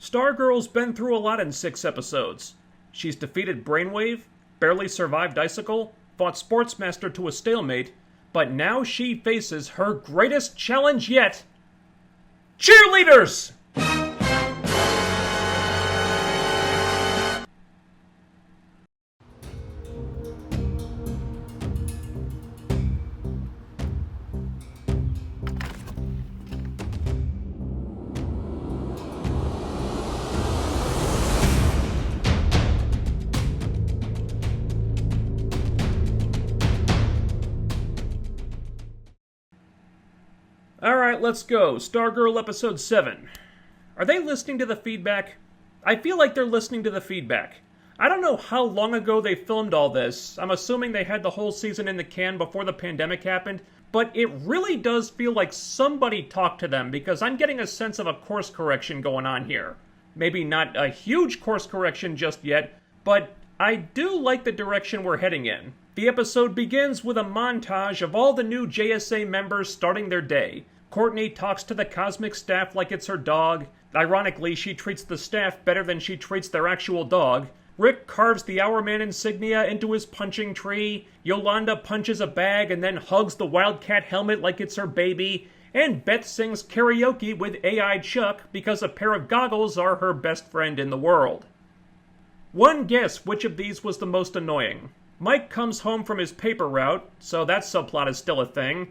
Stargirl's been through a lot in 6 episodes. She's defeated Brainwave, barely survived Icicle, fought Sportsmaster to a stalemate, but now she faces her greatest challenge yet. Cheerleaders! Alright, let's go. Stargirl Episode 7. Are they listening to the feedback? I feel like they're listening to the feedback. I don't know how long ago they filmed all this. I'm assuming they had the whole season in the can before the pandemic happened, but it really does feel like somebody talked to them because I'm getting a sense of a course correction going on here. Maybe not a huge course correction just yet, but I do like the direction we're heading in. The episode begins with a montage of all the new JSA members starting their day. Courtney talks to the cosmic staff like it's her dog. Ironically, she treats the staff better than she treats their actual dog. Rick carves the Hourman insignia into his punching tree. Yolanda punches a bag and then hugs the Wildcat helmet like it's her baby. And Beth sings karaoke with AI Chuck because a pair of goggles are her best friend in the world. One guess which of these was the most annoying. Mike comes home from his paper route, so that subplot is still a thing.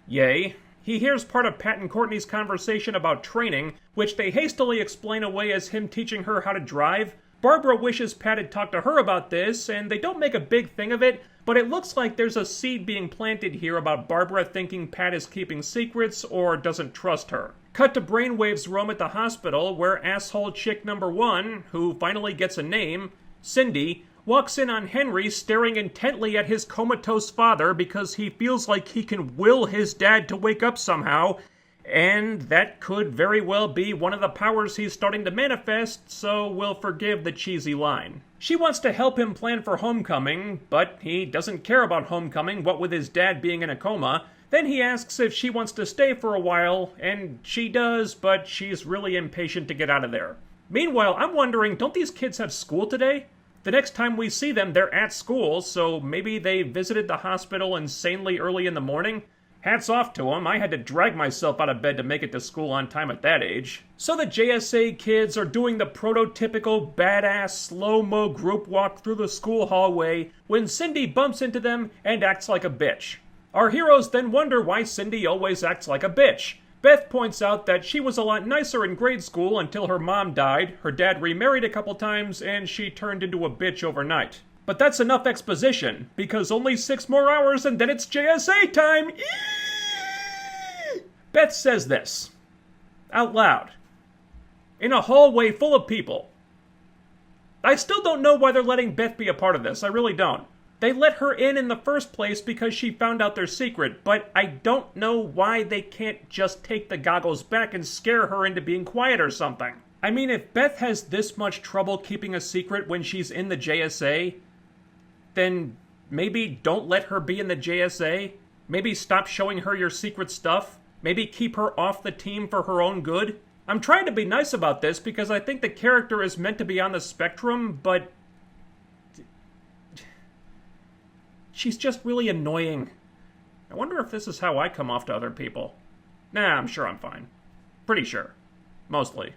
Yay. He hears part of Pat and Courtney's conversation about training, which they hastily explain away as him teaching her how to drive. Barbara wishes Pat had talked to her about this, and they don't make a big thing of it, but it looks like there's a seed being planted here about Barbara thinking Pat is keeping secrets or doesn't trust her. Cut to Brainwave's room at the hospital, where asshole chick number 1, who finally gets a name, Cindy, walks in on Henry staring intently at his comatose father because he feels like he can will his dad to wake up somehow, and that could very well be one of the powers he's starting to manifest, so we'll forgive the cheesy line. She wants to help him plan for homecoming, but he doesn't care about homecoming, what with his dad being in a coma. Then he asks if she wants to stay for a while, and she does, but she's really impatient to get out of there. Meanwhile, I'm wondering, don't these kids have school today? The next time we see them, they're at school, so maybe they visited the hospital insanely early in the morning? Hats off to them. I had to drag myself out of bed to make it to school on time at that age. So the JSA kids are doing the prototypical badass slow-mo group walk through the school hallway when Cindy bumps into them and acts like a bitch. Our heroes then wonder why Cindy always acts like a bitch. Beth points out that she was a lot nicer in grade school until her mom died, her dad remarried a couple times, and she turned into a bitch overnight. But that's enough exposition, because only 6 more hours and then it's JSA time! Eeeeee! Beth says this, out loud, in a hallway full of people. I still don't know why they're letting Beth be a part of this, I really don't. They let her in the first place because she found out their secret, but I don't know why they can't just take the goggles back and scare her into being quiet or something. I mean, if Beth has this much trouble keeping a secret when she's in the JSA, then maybe don't let her be in the JSA. Maybe stop showing her your secret stuff. Maybe keep her off the team for her own good. I'm trying to be nice about this because I think the character is meant to be on the spectrum, but she's just really annoying. I wonder if this is how I come off to other people. Nah, I'm sure I'm fine. Pretty sure. Mostly.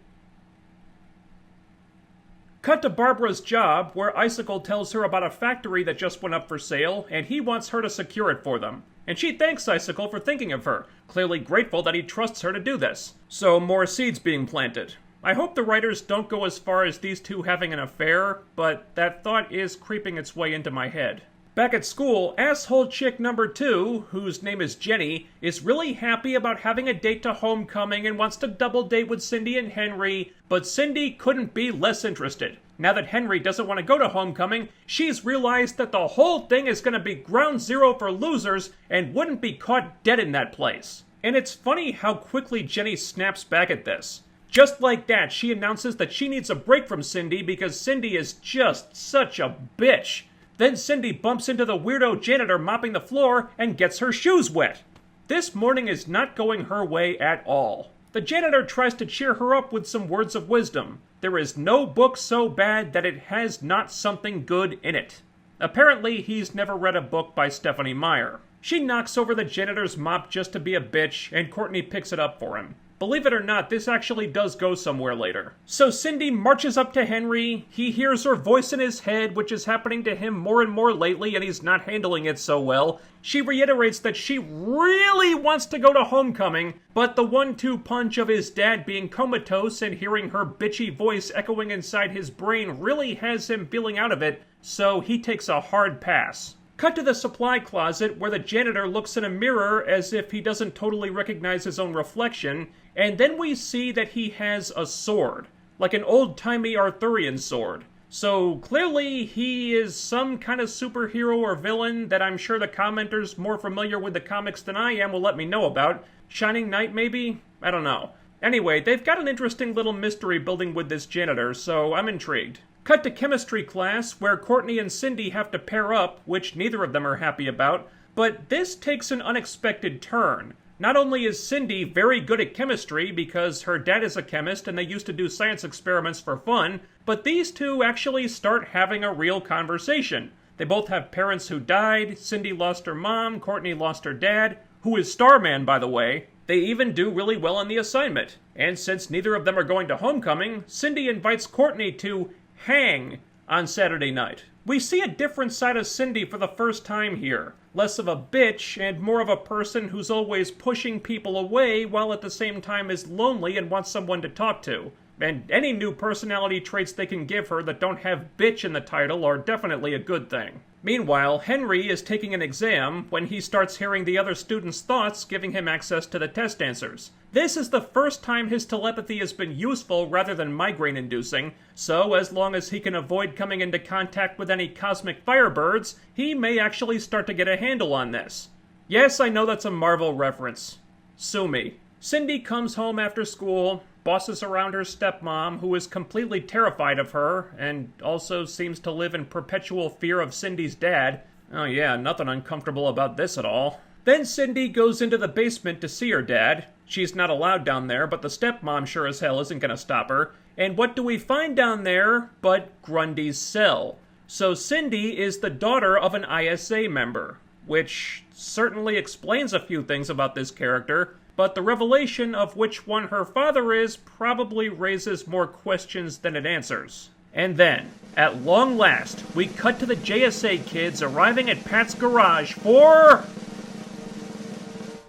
Cut to Barbara's job, where Icicle tells her about a factory that just went up for sale, and he wants her to secure it for them. And she thanks Icicle for thinking of her, clearly grateful that he trusts her to do this. So more seeds being planted. I hope the writers don't go as far as these two having an affair, but that thought is creeping its way into my head. Back at school, asshole chick number 2, whose name is Jenny, is really happy about having a date to homecoming and wants to double date with Cindy and Henry, but Cindy couldn't be less interested. Now that Henry doesn't want to go to homecoming, she's realized that the whole thing is going to be ground zero for losers and wouldn't be caught dead in that place. And it's funny how quickly Jenny snaps back at this. Just like that, she announces that she needs a break from Cindy because Cindy is just such a bitch. Then Cindy bumps into the weirdo janitor mopping the floor and gets her shoes wet. This morning is not going her way at all. The janitor tries to cheer her up with some words of wisdom. There is no book so bad that it has not something good in it. Apparently, he's never read a book by Stephanie Meyer. She knocks over the janitor's mop just to be a bitch, and Courtney picks it up for him. Believe it or not, this actually does go somewhere later. So Cindy marches up to Henry. He hears her voice in his head, which is happening to him more and more lately, and he's not handling it so well. She reiterates that she really wants to go to homecoming, but the 1-2 punch of his dad being comatose and hearing her bitchy voice echoing inside his brain really has him feeling out of it, so he takes a hard pass. Cut to the supply closet where the janitor looks in a mirror as if he doesn't totally recognize his own reflection, and then we see that he has a sword, like an old-timey Arthurian sword. So clearly he is some kind of superhero or villain that I'm sure the commenters more familiar with the comics than I am will let me know about. Shining Knight, maybe? I don't know. Anyway, they've got an interesting little mystery building with this janitor, so I'm intrigued. Cut to chemistry class, where Courtney and Cindy have to pair up, which neither of them are happy about, but this takes an unexpected turn. Not only is Cindy very good at chemistry because her dad is a chemist and they used to do science experiments for fun, but these two actually start having a real conversation. They both have parents who died. Cindy lost her mom, Courtney lost her dad, who is Starman, by the way. They even do really well on the assignment. And since neither of them are going to homecoming, Cindy invites Courtney to hang on Saturday night. We see a different side of Cindy for the first time here. Less of a bitch and more of a person who's always pushing people away while at the same time is lonely and wants someone to talk to. And any new personality traits they can give her that don't have bitch in the title are definitely a good thing. Meanwhile, Henry is taking an exam when he starts hearing the other students' thoughts, giving him access to the test answers. This is the first time his telepathy has been useful rather than migraine-inducing, so as long as he can avoid coming into contact with any cosmic firebirds, he may actually start to get a handle on this. Yes, I know that's a Marvel reference. Sue me. Cindy comes home after school, bosses around her stepmom, who is completely terrified of her, and also seems to live in perpetual fear of Cindy's dad. Oh yeah, nothing uncomfortable about this at all. Then Cindy goes into the basement to see her dad. She's not allowed down there, but the stepmom sure as hell isn't gonna stop her. And what do we find down there but Grundy's cell? So Cindy is the daughter of an ISA member, which certainly explains a few things about this character, but the revelation of which one her father is probably raises more questions than it answers. And then, at long last, we cut to the JSA kids arriving at Pat's garage for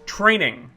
training.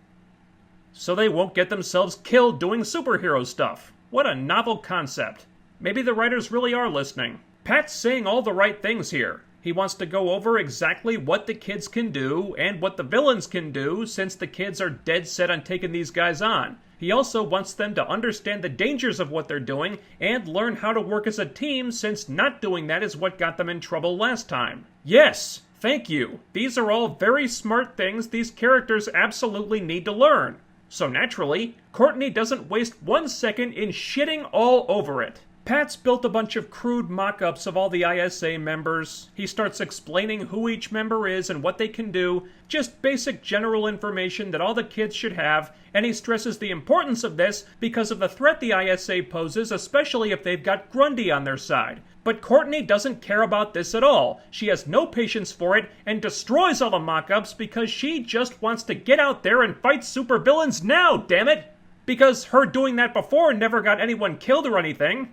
So they won't get themselves killed doing superhero stuff. What a novel concept. Maybe the writers really are listening. Pat's saying all the right things here. He wants to go over exactly what the kids can do and what the villains can do since the kids are dead set on taking these guys on. He also wants them to understand the dangers of what they're doing and learn how to work as a team since not doing that is what got them in trouble last time. Yes, thank you. These are all very smart things these characters absolutely need to learn. So naturally, Courtney doesn't waste 1 second in shitting all over it. Pat's built a bunch of crude mock-ups of all the ISA members. He starts explaining who each member is and what they can do, just basic general information that all the kids should have, and he stresses the importance of this because of the threat the ISA poses, especially if they've got Grundy on their side. But Courtney doesn't care about this at all. She has no patience for it and destroys all the mock-ups because she just wants to get out there and fight supervillains now, damn it! Because her doing that before never got anyone killed or anything.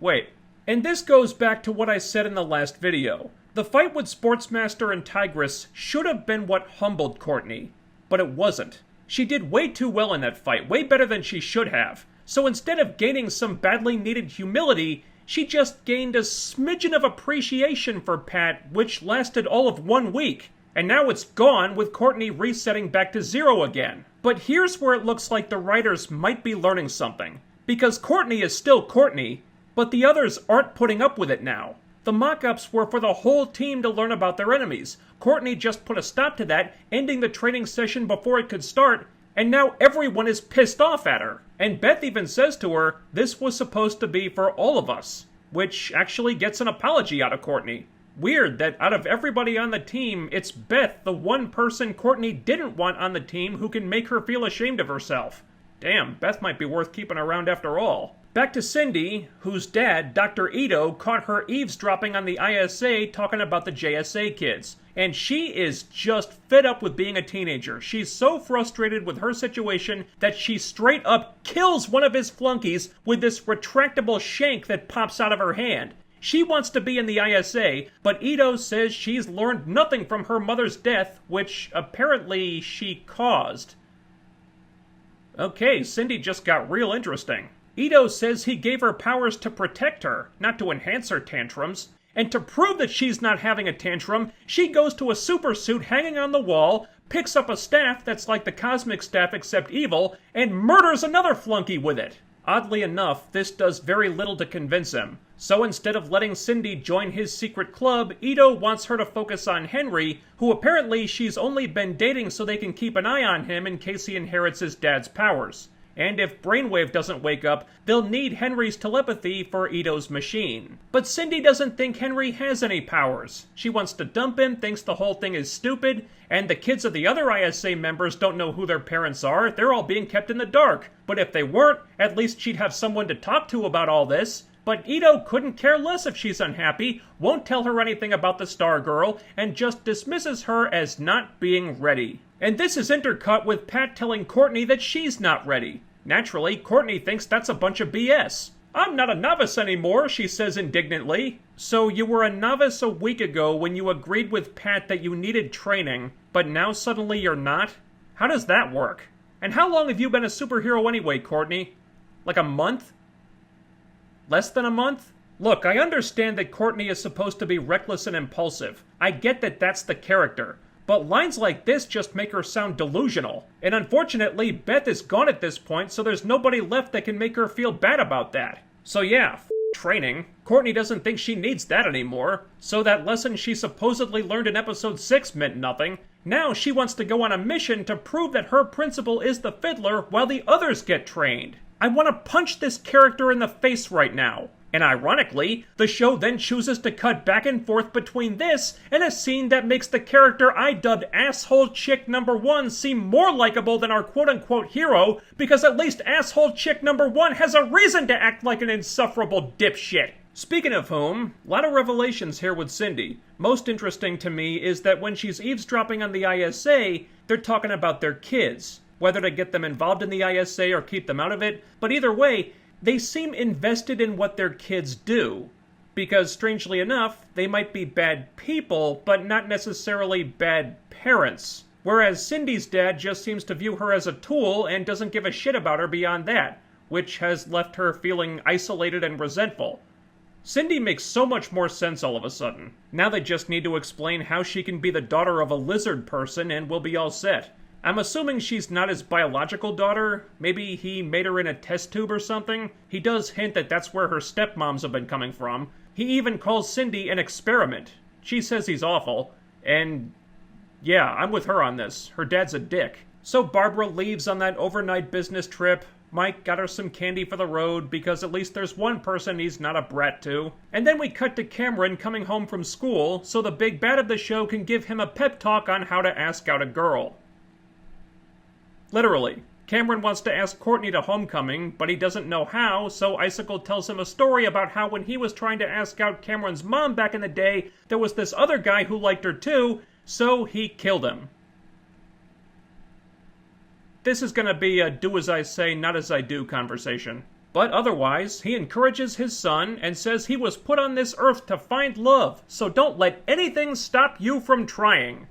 Wait, and this goes back to what I said in the last video. The fight with Sportsmaster and Tigress should have been what humbled Courtney, but it wasn't. She did way too well in that fight, way better than she should have. So instead of gaining some badly needed humility, she just gained a smidgen of appreciation for Pat, which lasted all of 1 week. And now it's gone with Courtney resetting back to 0 again. But here's where it looks like the writers might be learning something. Because Courtney is still Courtney, but the others aren't putting up with it now. The mock-ups were for the whole team to learn about their enemies. Courtney just put a stop to that, ending the training session before it could start, and now everyone is pissed off at her. And Beth even says to her, this was supposed to be for all of us, which actually gets an apology out of Courtney. Weird that out of everybody on the team, it's Beth, the one person Courtney didn't want on the team who can make her feel ashamed of herself. Damn, Beth might be worth keeping around after all. Back to Cindy, whose dad, Dr. Ito, caught her eavesdropping on the ISA talking about the JSA kids. And she is just fed up with being a teenager. She's so frustrated with her situation that she straight up kills one of his flunkies with this retractable shank that pops out of her hand. She wants to be in the ISA, but Ito says she's learned nothing from her mother's death, which apparently she caused. Okay, Cindy just got real interesting. Ito says he gave her powers to protect her, not to enhance her tantrums. And to prove that she's not having a tantrum, she goes to a supersuit hanging on the wall, picks up a staff that's like the cosmic staff except evil, and murders another flunky with it. Oddly enough, this does very little to convince him. So instead of letting Cindy join his secret club, Ito wants her to focus on Henry, who apparently she's only been dating so they can keep an eye on him in case he inherits his dad's powers. And if Brainwave doesn't wake up, they'll need Henry's telepathy for Ito's machine. But Cindy doesn't think Henry has any powers. She wants to dump him, thinks the whole thing is stupid, and the kids of the other ISA members don't know who their parents are. They're all being kept in the dark. But if they weren't, at least she'd have someone to talk to about all this. But Ito couldn't care less if she's unhappy, won't tell her anything about the Stargirl, and just dismisses her as not being ready. And this is intercut with Pat telling Courtney that she's not ready. Naturally, Courtney thinks that's a bunch of BS. I'm not a novice anymore, she says indignantly. So you were a novice a week ago when you agreed with Pat that you needed training, but now suddenly you're not? How does that work? And how long have you been a superhero anyway, Courtney? Like a month? Less than a month? Look, I understand that Courtney is supposed to be reckless and impulsive. I get that that's the character. But lines like this just make her sound delusional. And unfortunately, Beth is gone at this point, so there's nobody left that can make her feel bad about that. So yeah, training. Courtney doesn't think she needs that anymore. So that lesson she supposedly learned in episode 6 meant nothing. Now she wants to go on a mission to prove that her principal is the fiddler while the others get trained. I want to punch this character in the face right now. And ironically, the show then chooses to cut back and forth between this and a scene that makes the character I dubbed Asshole Chick Number 1 seem more likable than our quote-unquote hero, because at least Asshole Chick Number 1 has a reason to act like an insufferable dipshit. Speaking of whom, a lot of revelations here with Cindy. Most interesting to me is that when she's eavesdropping on the ISA, they're talking about their kids. Whether to get them involved in the ISA or keep them out of it, but either way, they seem invested in what their kids do. Because, strangely enough, they might be bad people, but not necessarily bad parents. Whereas Cindy's dad just seems to view her as a tool and doesn't give a shit about her beyond that, which has left her feeling isolated and resentful. Cindy makes so much more sense all of a sudden. Now they just need to explain how she can be the daughter of a lizard person and we'll be all set. I'm assuming she's not his biological daughter. Maybe he made her in a test tube or something. He does hint that that's where her stepmoms have been coming from. He even calls Cindy an experiment. She says he's awful. And yeah, I'm with her on this. Her dad's a dick. So Barbara leaves on that overnight business trip. Mike got her some candy for the road because at least there's one person he's not a brat to. And then we cut to Cameron coming home from school so the big bad of the show can give him a pep talk on how to ask out a girl. Literally. Cameron wants to ask Courtney to homecoming, but he doesn't know how, so Icicle tells him a story about how when he was trying to ask out Cameron's mom back in the day, there was this other guy who liked her too, so he killed him. This is gonna be a do as I say, not as I do conversation. But otherwise, he encourages his son and says he was put on this earth to find love, so don't let anything stop you from trying.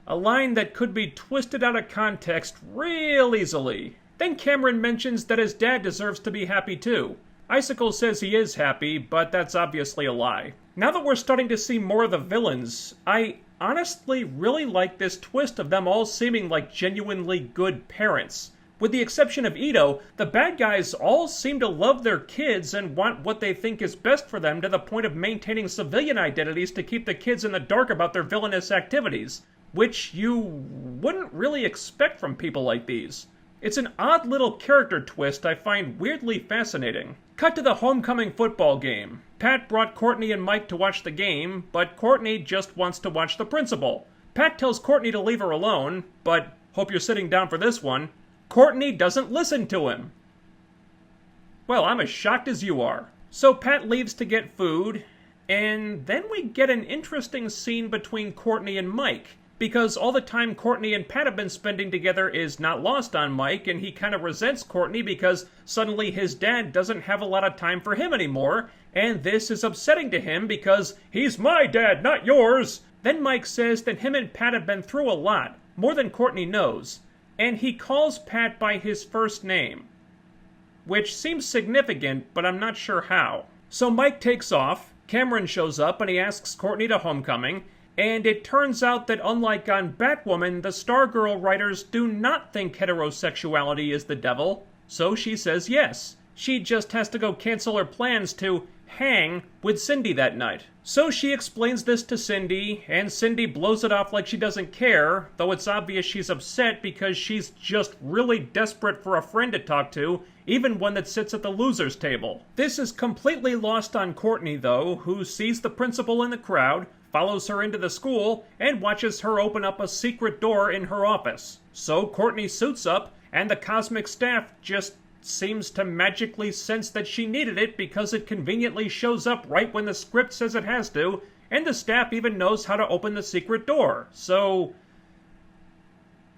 A line that could be twisted out of context real easily. Then Cameron mentions that his dad deserves to be happy too. Icicle says he is happy, but that's obviously a lie. Now that we're starting to see more of the villains, I honestly really like this twist of them all seeming like genuinely good parents. With the exception of Ito, the bad guys all seem to love their kids and want what they think is best for them to the point of maintaining civilian identities to keep the kids in the dark about their villainous activities. Which you wouldn't really expect from people like these. It's an odd little character twist I find weirdly fascinating. Cut to the homecoming football game. Pat brought Courtney and Mike to watch the game, but Courtney just wants to watch the principal. Pat tells Courtney to leave her alone, but hope you're sitting down for this one. Courtney doesn't listen to him. Well, I'm as shocked as you are. So Pat leaves to get food, and then we get an interesting scene between Courtney and Mike, because all the time Courtney and Pat have been spending together is not lost on Mike, and he kind of resents Courtney because suddenly his dad doesn't have a lot of time for him anymore, and this is upsetting to him because he's my dad, not yours. Then Mike says that him and Pat have been through a lot, more than Courtney knows, and he calls Pat by his first name, which seems significant, but I'm not sure how. So Mike takes off, Cameron shows up, and he asks Courtney to homecoming, and it turns out that unlike on Batwoman, the Stargirl writers do not think heterosexuality is the devil, so she says yes. She just has to go cancel her plans to hang with Cindy that night. So she explains this to Cindy, and Cindy blows it off like she doesn't care, though it's obvious she's upset because she's just really desperate for a friend to talk to, even one that sits at the loser's table. This is completely lost on Courtney, though, who sees the principal in the crowd, follows her into the school, and watches her open up a secret door in her office. So Courtney suits up, and the cosmic staff just seems to magically sense that she needed it because it conveniently shows up right when the script says it has to, and the staff even knows how to open the secret door, so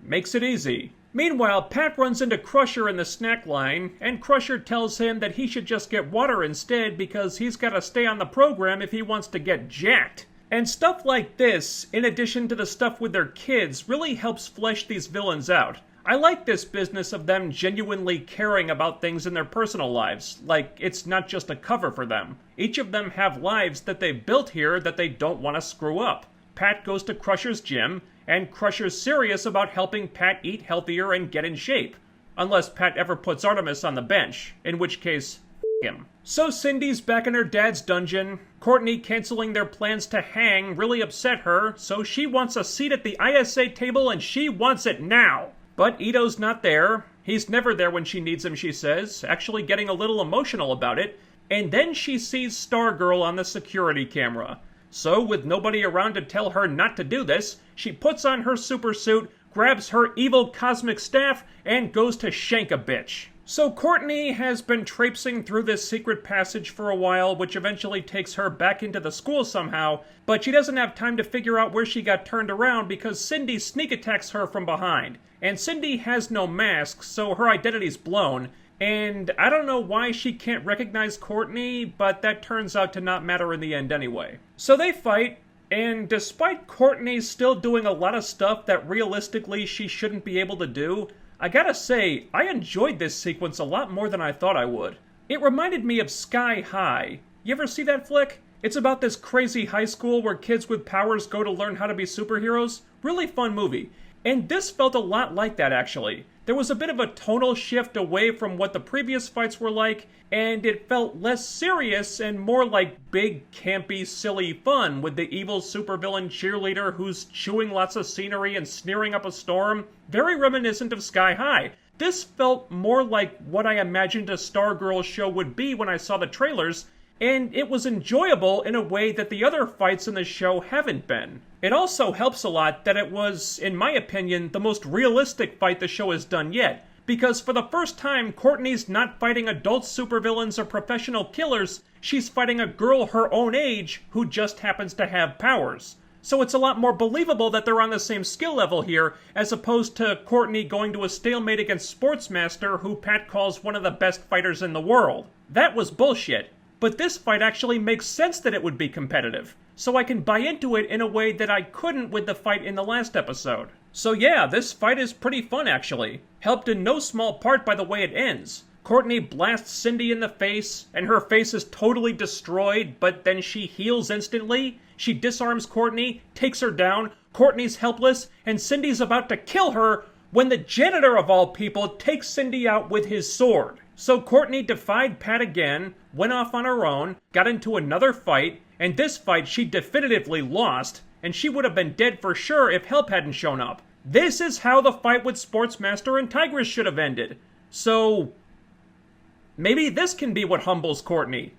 makes it easy. Meanwhile, Pat runs into Crusher in the snack line, and Crusher tells him that he should just get water instead because he's got to stay on the program if he wants to get jacked. And stuff like this, in addition to the stuff with their kids, really helps flesh these villains out. I like this business of them genuinely caring about things in their personal lives, like it's not just a cover for them. Each of them have lives that they've built here that they don't want to screw up. Pat goes to Crusher's gym, and Crusher's serious about helping Pat eat healthier and get in shape. Unless Pat ever puts Artemis on the bench, in which case, him. So Cindy's back in her dad's dungeon. Courtney canceling their plans to hang really upset her, so she wants a seat at the ISA table and she wants it now. But Ito's not there. He's never there when she needs him, she says, actually getting a little emotional about it. And then she sees Stargirl on the security camera. So, with nobody around to tell her not to do this, she puts on her supersuit, grabs her evil cosmic staff, and goes to shank a bitch. So Courtney has been traipsing through this secret passage for a while, which eventually takes her back into the school somehow, but she doesn't have time to figure out where she got turned around because Cindy sneak attacks her from behind. And Cindy has no mask, so her identity's blown, and I don't know why she can't recognize Courtney, but that turns out to not matter in the end anyway. So they fight, and despite Courtney still doing a lot of stuff that realistically she shouldn't be able to do, I gotta say, I enjoyed this sequence a lot more than I thought I would. It reminded me of Sky High. You ever see that flick? It's about this crazy high school where kids with powers go to learn how to be superheroes. Really fun movie. And this felt a lot like that, actually. There was a bit of a tonal shift away from what the previous fights were like, and it felt less serious and more like big, campy, silly fun with the evil supervillain cheerleader who's chewing lots of scenery and sneering up a storm. Very reminiscent of Sky High. This felt more like what I imagined a Stargirl show would be when I saw the trailers, and it was enjoyable in a way that the other fights in the show haven't been. It also helps a lot that it was, in my opinion, the most realistic fight the show has done yet, because for the first time, Courtney's not fighting adult supervillains or professional killers, she's fighting a girl her own age who just happens to have powers. So it's a lot more believable that they're on the same skill level here, as opposed to Courtney going to a stalemate against Sportsmaster, who Pat calls one of the best fighters in the world. That was bullshit. But this fight actually makes sense that it would be competitive, so I can buy into it in a way that I couldn't with the fight in the last episode. So yeah, this fight is pretty fun actually, helped in no small part by the way it ends. Courtney blasts Cindy in the face, and her face is totally destroyed, but then she heals instantly. She disarms Courtney, takes her down, Courtney's helpless, and Cindy's about to kill her when the janitor of all people takes Cindy out with his sword. So Courtney defied Pat again, went off on her own, got into another fight, and this fight she definitively lost, and she would have been dead for sure if help hadn't shown up. This is how the fight with Sportsmaster and Tigress should have ended. So, maybe this can be what humbles Courtney.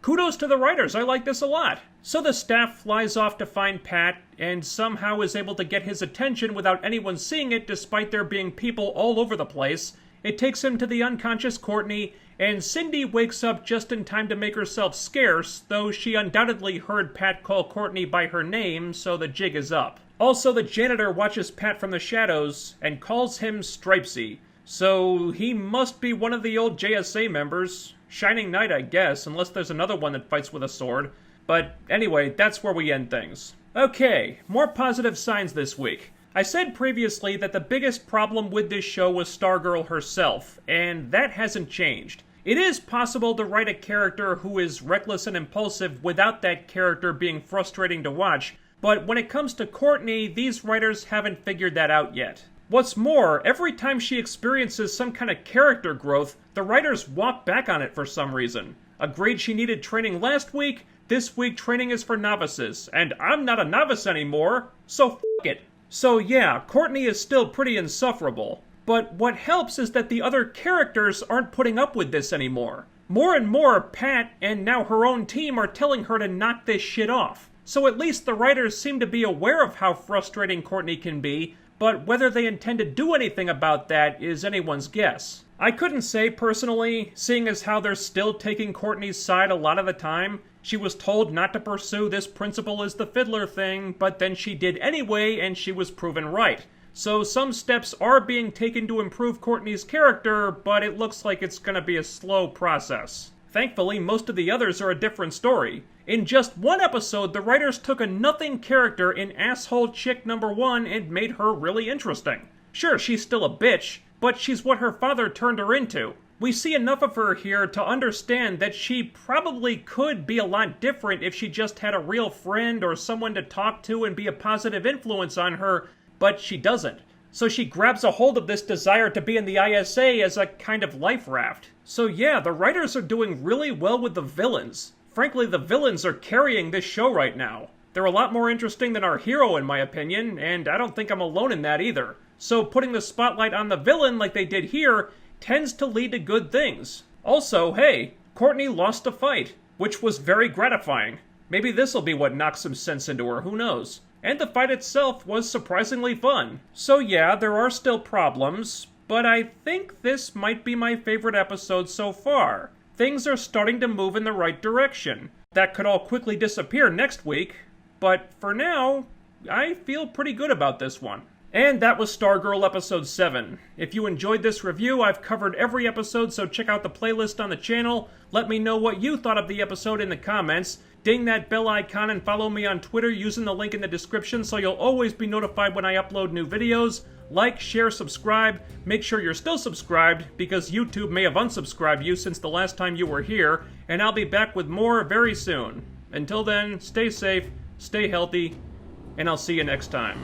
Kudos to the writers, I like this a lot. So the staff flies off to find Pat, and somehow is able to get his attention without anyone seeing it despite there being people all over the place. It takes him to the unconscious Courtney, and Cindy wakes up just in time to make herself scarce, though she undoubtedly heard Pat call Courtney by her name, so the jig is up. Also, the janitor watches Pat from the shadows and calls him Stripesy, so he must be one of the old JSA members. Shining Knight, I guess, unless there's another one that fights with a sword. But anyway, that's where we end things. Okay, more positive signs this week. I said previously that the biggest problem with this show was Stargirl herself, and that hasn't changed. It is possible to write a character who is reckless and impulsive without that character being frustrating to watch, but when it comes to Courtney, these writers haven't figured that out yet. What's more, every time she experiences some kind of character growth, the writers walk back on it for some reason. Agreed she needed training last week, this week training is for novices, and I'm not a novice anymore, so f*** it. So yeah, Courtney is still pretty insufferable, but what helps is that the other characters aren't putting up with this anymore. More and more, Pat, and now her own team, are telling her to knock this shit off. So at least the writers seem to be aware of how frustrating Courtney can be, but whether they intend to do anything about that is anyone's guess. I couldn't say personally, seeing as how they're still taking Courtney's side a lot of the time. She was told not to pursue this principal is the fiddler thing, but then she did anyway and she was proven right. So some steps are being taken to improve Courtney's character, but it looks like it's gonna be a slow process. Thankfully, most of the others are a different story. In just one episode, the writers took a nothing character in Asshole Chick number 1 and made her really interesting. Sure, she's still a bitch, but she's what her father turned her into. We see enough of her here to understand that she probably could be a lot different if she just had a real friend or someone to talk to and be a positive influence on her, but she doesn't. So she grabs a hold of this desire to be in the ISA as a kind of life raft. So yeah, the writers are doing really well with the villains. Frankly, the villains are carrying this show right now. They're a lot more interesting than our hero, in my opinion, and I don't think I'm alone in that either. So putting the spotlight on the villain like they did here tends to lead to good things. Also, hey, Courtney lost a fight, which was very gratifying. Maybe this'll be what knocks some sense into her, who knows? And the fight itself was surprisingly fun. So yeah, there are still problems, but I think this might be my favorite episode so far. Things are starting to move in the right direction. That could all quickly disappear next week, but for now, I feel pretty good about this one. And that was Stargirl Episode 7. If you enjoyed this review, I've covered every episode, so check out the playlist on the channel. Let me know what you thought of the episode in the comments. Ding that bell icon and follow me on Twitter using the link in the description so you'll always be notified when I upload new videos. Like, share, subscribe. Make sure you're still subscribed, because YouTube may have unsubscribed you since the last time you were here, and I'll be back with more very soon. Until then, stay safe, stay healthy, and I'll see you next time.